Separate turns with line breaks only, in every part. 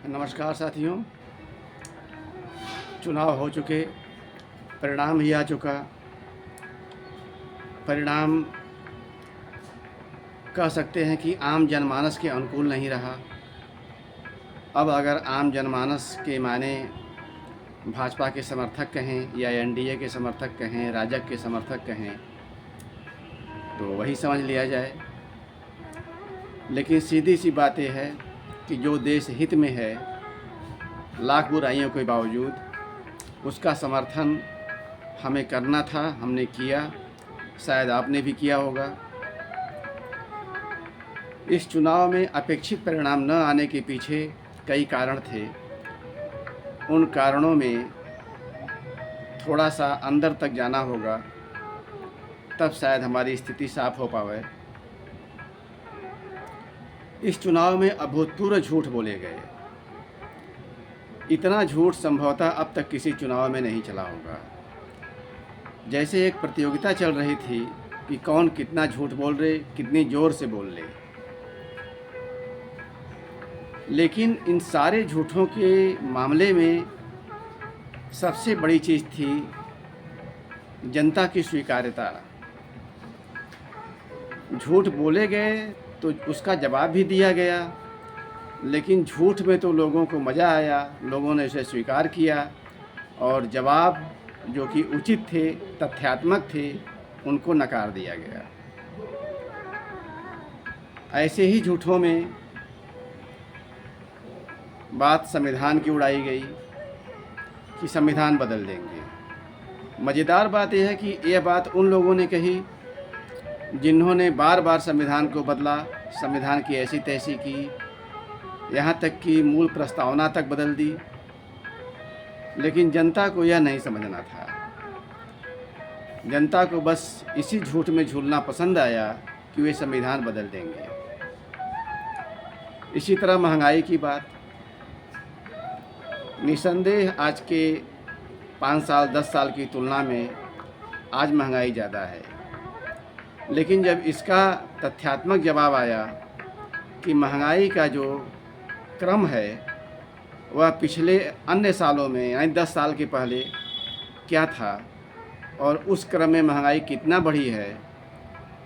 नमस्कार साथियों। चुनाव हो चुके, परिणाम भी आ चुका। परिणाम कह सकते हैं कि आम जनमानस के अनुकूल नहीं रहा। अब अगर आम जनमानस के माने भाजपा के समर्थक कहें या एनडीए के समर्थक कहें, राजग के समर्थक कहें, तो वही समझ लिया जाए। लेकिन सीधी सी बात यह है कि जो देश हित में है, लाख बुराइयों के बावजूद उसका समर्थन हमें करना था, हमने किया। शायद आपने भी किया होगा। इस चुनाव में अपेक्षित परिणाम न आने के पीछे कई कारण थे। उन कारणों में थोड़ा सा अंदर तक जाना होगा, तब शायद हमारी स्थिति साफ हो पावे। इस चुनाव में अभूतपूर्व झूठ बोले गए। इतना झूठ संभवतः अब तक किसी चुनाव में नहीं चला होगा। जैसे एक प्रतियोगिता चल रही थी कि कौन कितना झूठ बोल रहे, कितनी ज़ोर से बोल रहे। लेकिन इन सारे झूठों के मामले में सबसे बड़ी चीज़ थी जनता की स्वीकार्यता। झूठ बोले गए तो उसका जवाब भी दिया गया, लेकिन झूठ में तो लोगों को मज़ा आया, लोगों ने इसे स्वीकार किया और जवाब जो कि उचित थे, तथ्यात्मक थे, उनको नकार दिया गया। ऐसे ही झूठों में बात संविधान की उड़ाई गई कि संविधान बदल देंगे। मज़ेदार बात यह है कि यह बात उन लोगों ने कही जिन्होंने बार बार संविधान को बदला, संविधान की ऐसी तैसी की, यहाँ तक कि मूल प्रस्तावना तक बदल दी। लेकिन जनता को यह नहीं समझना था। जनता को बस इसी झूठ में झूलना पसंद आया कि वे संविधान बदल देंगे। इसी तरह महंगाई की बात, निसंदेह आज के 5 साल 10 साल की तुलना में आज महंगाई ज़्यादा है। लेकिन जब इसका तथ्यात्मक जवाब आया कि महंगाई का जो क्रम है वह पिछले अन्य सालों में यानी 10 साल के पहले क्या था और उस क्रम में महंगाई कितना बढ़ी है,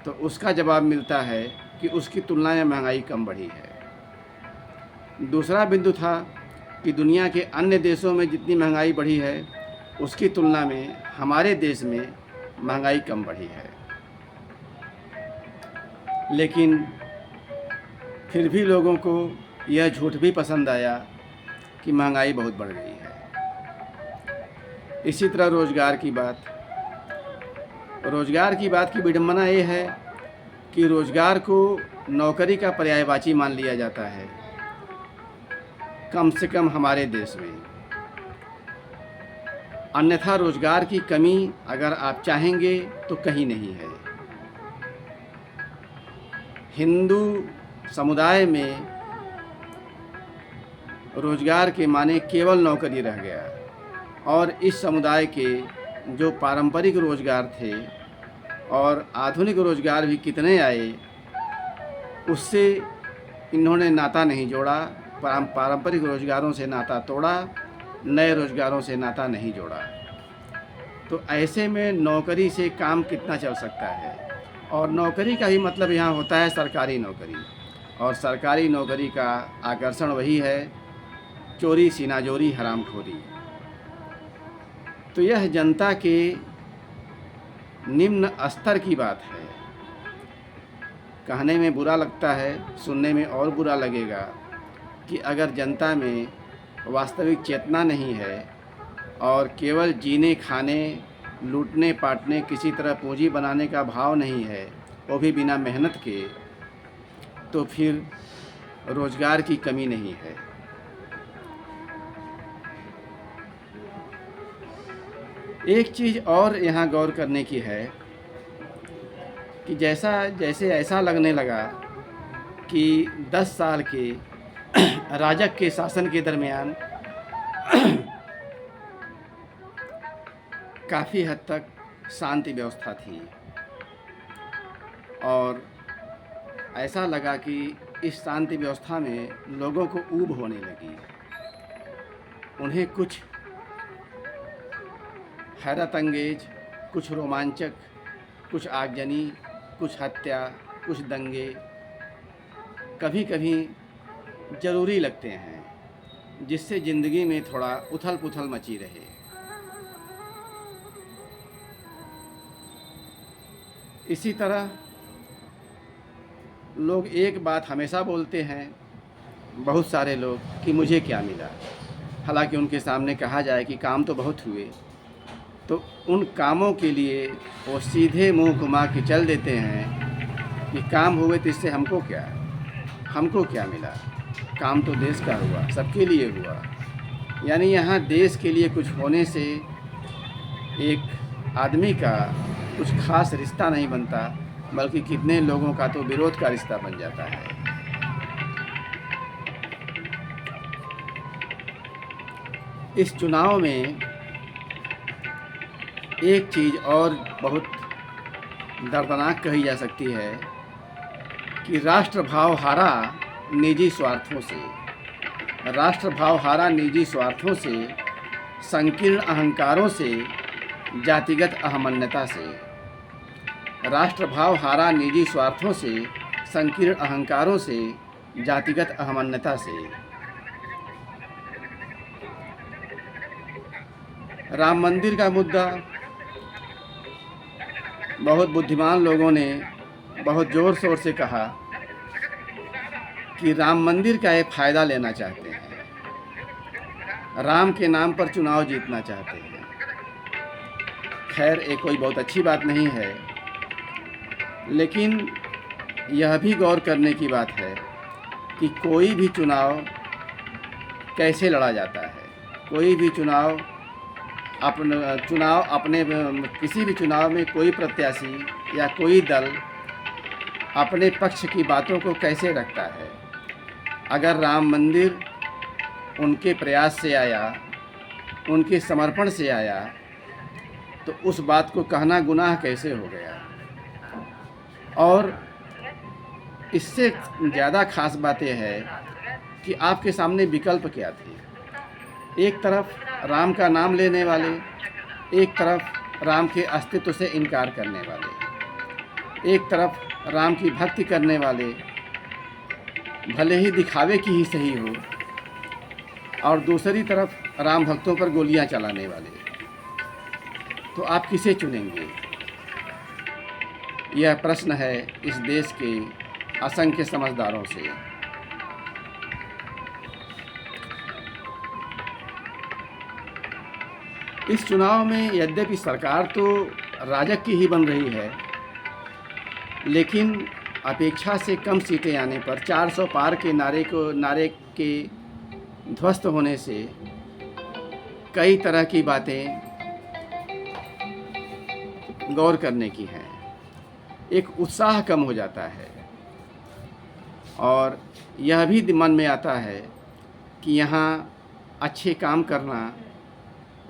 तो उसका जवाब मिलता है कि उसकी तुलना में महंगाई कम बढ़ी है। दूसरा बिंदु था कि दुनिया के अन्य देशों में जितनी महंगाई बढ़ी है उसकी तुलना में हमारे देश में महंगाई कम बढ़ी है। लेकिन फिर भी लोगों को यह झूठ भी पसंद आया कि महंगाई बहुत बढ़ गई है। इसी तरह रोज़गार की बात की विडंबना ये है कि रोज़गार को नौकरी का पर्यायवाची मान लिया जाता है, कम से कम हमारे देश में। अन्यथा रोज़गार की कमी अगर आप चाहेंगे तो कहीं नहीं है। हिंदू समुदाय में रोज़गार के माने केवल नौकरी रह गया और इस समुदाय के जो पारंपरिक रोज़गार थे और आधुनिक रोज़गार भी कितने आए, उससे इन्होंने नाता नहीं जोड़ा। पारंपरिक रोज़गारों से नाता तोड़ा, नए रोज़गारों से नाता नहीं जोड़ा। तो ऐसे में नौकरी से काम कितना चल सकता है। और नौकरी का ही मतलब यहाँ होता है सरकारी नौकरी, और सरकारी नौकरी का आकर्षण वही है चोरी, सीनाजोरी, हरामखोरी। तो यह जनता के निम्न स्तर की बात है। कहने में बुरा लगता है, सुनने में और बुरा लगेगा कि अगर जनता में वास्तविक चेतना नहीं है और केवल जीने, खाने, लूटने, पाटने, किसी तरह पूंजी बनाने का भाव नहीं है, वो भी बिना मेहनत के, तो फिर रोज़गार की कमी नहीं है। एक चीज़ और यहाँ गौर करने की है कि जैसे ऐसा लगने लगा कि 10 साल के राजग के शासन के दरमियान काफ़ी हद तक शांति व्यवस्था थी और ऐसा लगा कि इस शांति व्यवस्था में लोगों को ऊब होने लगी। उन्हें कुछ हैरत अंगेज, कुछ रोमांचक, कुछ आगजनी, कुछ हत्या, कुछ दंगे कभी कभी ज़रूरी लगते हैं, जिससे ज़िंदगी में थोड़ा उथल पुथल मची रहे। इसी तरह लोग एक बात हमेशा बोलते हैं, बहुत सारे लोग, कि मुझे क्या मिला। हालांकि उनके सामने कहा जाए कि काम तो बहुत हुए, तो उन कामों के लिए वो सीधे मुंह घुमा के चल देते हैं कि काम हुए तो इससे हमको क्या मिला। काम तो देश का हुआ, सबके लिए हुआ। यानी यहाँ देश के लिए कुछ होने से एक आदमी का कुछ खास रिश्ता नहीं बनता, बल्कि कितने लोगों का तो विरोध का रिश्ता बन जाता है। इस चुनाव में एक चीज़ और बहुत दर्दनाक कही जा सकती है कि राष्ट्रभाव हारा निजी स्वार्थों से, संकीर्ण अहंकारों से, जातिगत अहमन्यता से। राष्ट्रभाव हारा निजी स्वार्थों से, संकीर्ण अहंकारों से, जातिगत अहमन्यता से। राम मंदिर का मुद्दा बहुत बुद्धिमान लोगों ने बहुत ज़ोर शोर से कहा कि राम मंदिर का एक फ़ायदा लेना चाहते हैं, राम के नाम पर चुनाव जीतना चाहते हैं। खैर, ये कोई बहुत अच्छी बात नहीं है, लेकिन यह भी गौर करने की बात है कि कोई भी चुनाव कैसे लड़ा जाता है। कोई भी चुनाव अपने किसी भी चुनाव में कोई प्रत्याशी या कोई दल अपने पक्ष की बातों को कैसे रखता है। अगर राम मंदिर उनके प्रयास से आया, उनके समर्पण से आया, तो उस बात को कहना गुनाह कैसे हो गया। और इससे ज़्यादा खास बात यह है कि आपके सामने विकल्प क्या थे। एक तरफ राम का नाम लेने वाले, एक तरफ राम के अस्तित्व से इनकार करने वाले, एक तरफ राम की भक्ति करने वाले, भले ही दिखावे की ही सही हो, और दूसरी तरफ राम भक्तों पर गोलियां चलाने वाले। तो आप किसे चुनेंगे? यह प्रश्न है इस देश के असंख्य समझदारों से। इस चुनाव में यद्यपि सरकार तो राजग की ही बन रही है, लेकिन अपेक्षा से कम सीटें आने पर 400 पार के नारे के ध्वस्त होने से कई तरह की बातें गौर करने की हैं। एक उत्साह कम हो जाता है, और यह भी मन में आता है कि यहाँ अच्छे काम करना,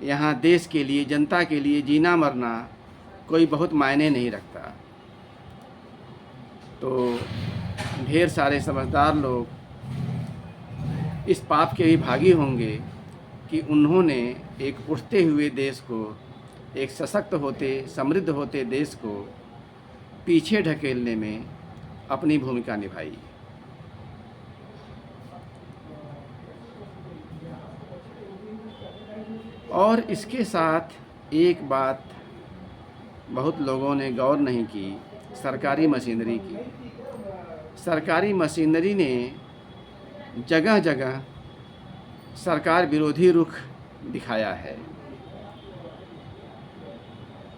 यहाँ देश के लिए, जनता के लिए जीना मरना कोई बहुत मायने नहीं रखता। तो ढेर सारे समझदार लोग इस पाप के भी भागी होंगे कि उन्होंने एक उठते हुए देश को, एक सशक्त होते, समृद्ध होते देश को पीछे ढकेलने में अपनी भूमिका निभाई। और इसके साथ एक बात बहुत लोगों ने गौर नहीं की, सरकारी मशीनरी की। सरकारी मशीनरी ने जगह जगह सरकार विरोधी रुख दिखाया है।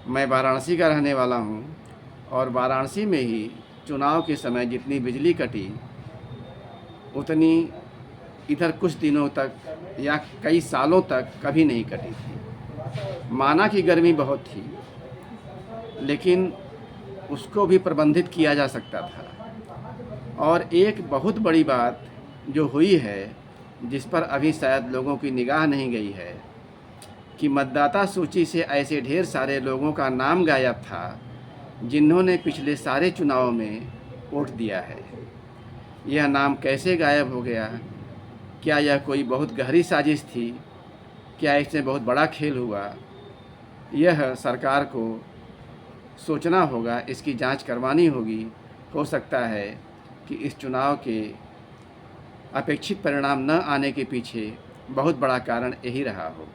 मैं वाराणसी का रहने वाला हूँ, और वाराणसी में ही चुनाव के समय जितनी बिजली कटी, उतनी इधर कुछ दिनों तक या कई सालों तक कभी नहीं कटी थी। माना कि गर्मी बहुत थी, लेकिन उसको भी प्रबंधित किया जा सकता था। और एक बहुत बड़ी बात जो हुई है, जिस पर अभी शायद लोगों की निगाह नहीं गई है, कि मतदाता सूची से ऐसे ढेर सारे लोगों का नाम गायब था जिन्होंने पिछले सारे चुनावों में वोट दिया है। यह नाम कैसे गायब हो गया? क्या यह कोई बहुत गहरी साजिश थी, क्या इसमें बहुत बड़ा खेल हुआ? यह सरकार को सोचना होगा, इसकी जांच करवानी होगी। हो सकता है कि इस चुनाव के अपेक्षित परिणाम न आने के पीछे बहुत बड़ा कारण यही रहा हो।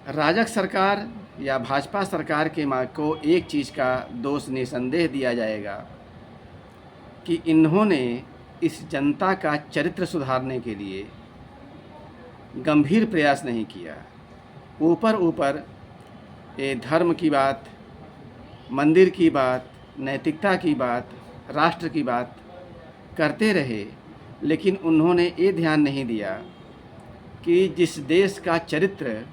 राजग सरकार या भाजपा सरकार के को एक चीज़ का दोष निसंदेह दिया जाएगा कि इन्होंने इस जनता का चरित्र सुधारने के लिए गंभीर प्रयास नहीं किया। ऊपर ऊपर ये धर्म की बात, मंदिर की बात, नैतिकता की बात, राष्ट्र की बात करते रहे, लेकिन उन्होंने ये ध्यान नहीं दिया कि जिस देश का चरित्र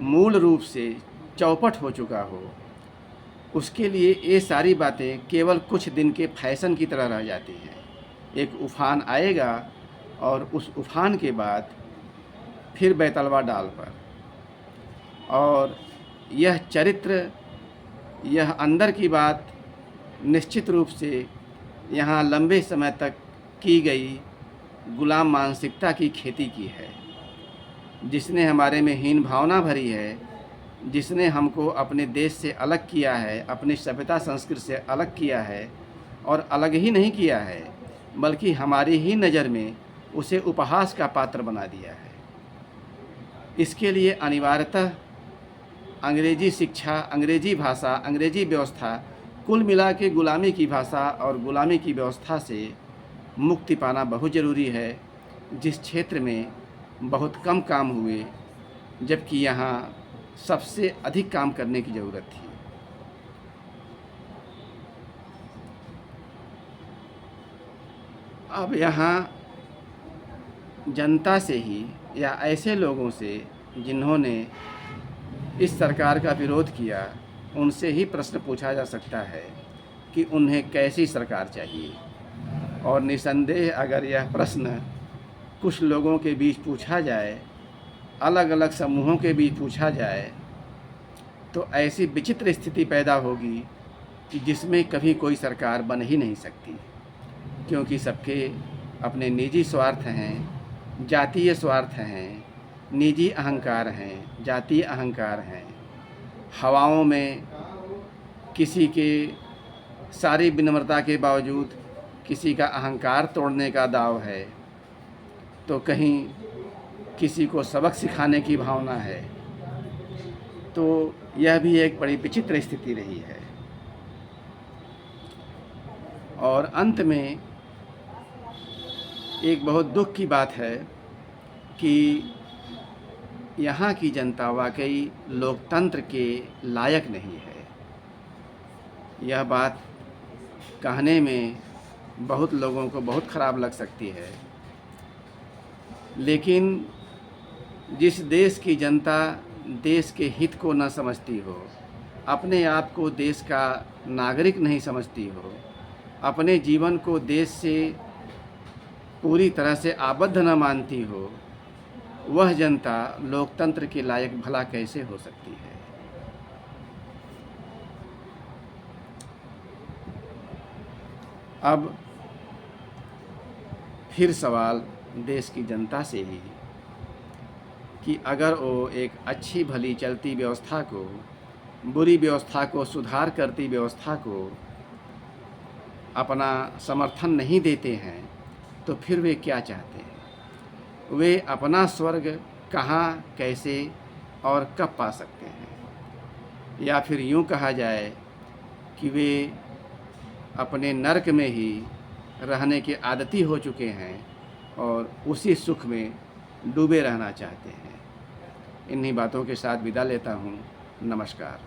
मूल रूप से चौपट हो चुका हो, उसके लिए ये सारी बातें केवल कुछ दिन के फैशन की तरह रह जाती हैं। एक उफान आएगा और उस उफान के बाद फिर बैतलवा डाल पर, और यह चरित्र, यह अंदर की बात निश्चित रूप से यहाँ लंबे समय तक की गई गुलाम मानसिकता की खेती की है, जिसने हमारे में हीन भावना भरी है, जिसने हमको अपने देश से अलग किया है, अपनी सभ्यता संस्कृति से अलग किया है, और अलग ही नहीं किया है बल्कि हमारी ही नज़र में उसे उपहास का पात्र बना दिया है। इसके लिए अनिवार्यतः अंग्रेजी शिक्षा, अंग्रेजी भाषा, अंग्रेजी व्यवस्था, कुल मिला के गुलामी की भाषा और गुलामी की व्यवस्था से मुक्ति पाना बहुत ज़रूरी है, जिस क्षेत्र में बहुत कम काम हुए, जबकि यहाँ सबसे अधिक काम करने की ज़रूरत थी। अब यहाँ जनता से ही या ऐसे लोगों से जिन्होंने इस सरकार का विरोध किया, उनसे ही प्रश्न पूछा जा सकता है कि उन्हें कैसी सरकार चाहिए। और निसंदेह अगर यह प्रश्न कुछ लोगों के बीच पूछा जाए, अलग अलग समूहों के बीच पूछा जाए, तो ऐसी विचित्र स्थिति पैदा होगी कि जिसमें कभी कोई सरकार बन ही नहीं सकती, क्योंकि सबके अपने निजी स्वार्थ हैं, जातीय स्वार्थ हैं, निजी अहंकार हैं, जातीय अहंकार हैं। हवाओं में किसी के सारी विनम्रता के बावजूद किसी का अहंकार तोड़ने का दाव है, तो कहीं किसी को सबक सिखाने की भावना है। तो यह भी एक बड़ी विचित्र स्थिति रही है। और अंत में एक बहुत दुख की बात है कि यहाँ की जनता वाकई लोकतंत्र के लायक नहीं है। यह बात कहने में बहुत लोगों को बहुत ख़राब लग सकती है, लेकिन जिस देश की जनता देश के हित को न समझती हो, अपने आप को देश का नागरिक नहीं समझती हो, अपने जीवन को देश से पूरी तरह से आबद्ध न मानती हो, वह जनता लोकतंत्र के लायक भला कैसे हो सकती है। अब फिर सवाल देश की जनता से ही कि अगर वो एक अच्छी भली चलती व्यवस्था को, बुरी व्यवस्था को सुधार करती व्यवस्था को अपना समर्थन नहीं देते हैं, तो फिर वे क्या चाहते हैं? वे अपना स्वर्ग कहाँ, कैसे और कब पा सकते हैं? या फिर यूँ कहा जाए कि वे अपने नरक में ही रहने के आदती हो चुके हैं और उसी सुख में डूबे रहना चाहते हैं। इन्हीं बातों के साथ विदा लेता हूँ। नमस्कार।